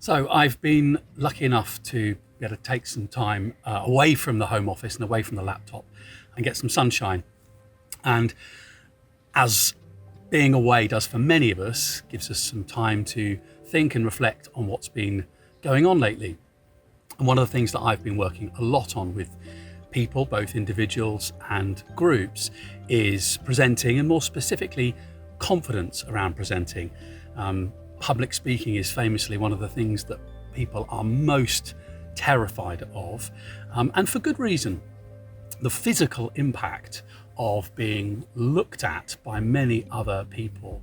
So I've been lucky enough to be able to take some time away from the home office and away from the laptop and get some sunshine. And as being away does for many of us, gives us some time to think and reflect on what's been going on lately. And one of the things that I've been working a lot on with people, both individuals and groups, is presenting, and more specifically, confidence around presenting. Public speaking is famously one of the things that people are most terrified of, and for good reason. The physical impact of being looked at by many other people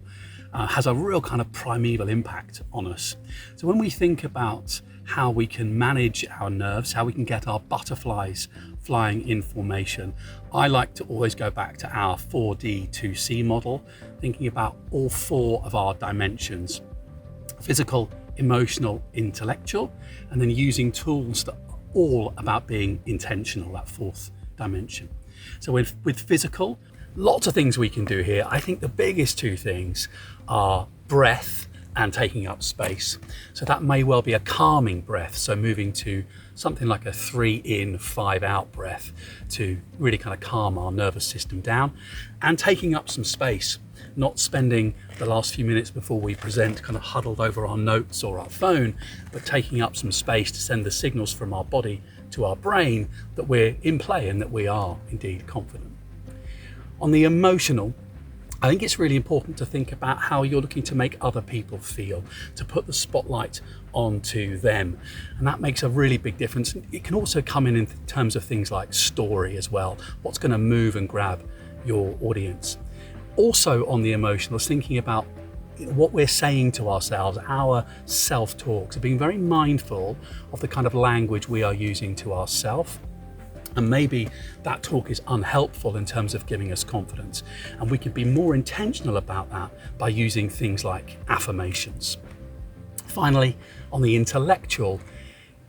has a real kind of primeval impact on us. So when we think about how we can manage our nerves, how we can get our butterflies flying in formation, I like to always go back to our 4D2C model, thinking about all four of our dimensions: physical, emotional, intellectual, and then using tools that are all about being intentional, that fourth dimension. So with physical, lots of things we can do here. I think the biggest two things are breath and taking up space. So that may well be a calming breath, so moving to something like a 3 in, 5 out breath to really kind of calm our nervous system down, and taking up some space, not spending the last few minutes before we present kind of huddled over our notes or our phone, but taking up some space to send the signals from our body to our brain that we're in play and that we are indeed confident. On the emotional, I think it's really important to think about how you're looking to make other people feel, to put the spotlight onto them. And that makes a really big difference. It can also come in terms of things like story as well. What's going to move and grab your audience? Also on the emotional, thinking about what we're saying to ourselves, our self-talk. So being very mindful of the kind of language we are using to ourselves. And maybe that talk is unhelpful in terms of giving us confidence. And we can be more intentional about that by using things like affirmations. Finally, on the intellectual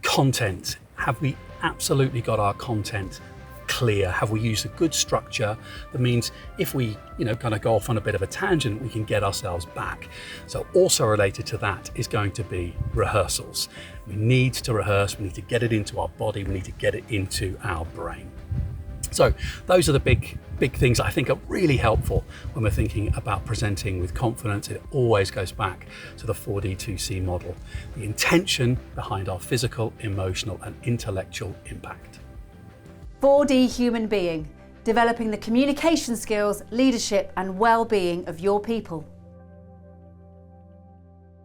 content, have we absolutely got our content clear? Have we used a good structure that means if we kind of go off on a bit of a tangent, we can get ourselves back? So also related to that is going to be rehearsals. We need to rehearse, we need to get it into our body, we need to get it into our brain. So those are the big things I think are really helpful when we're thinking about presenting with confidence. It always goes back to the 4D2C model, the intention behind our physical, emotional and intellectual impact. 4D human being, developing the communication skills, leadership and well-being of your people.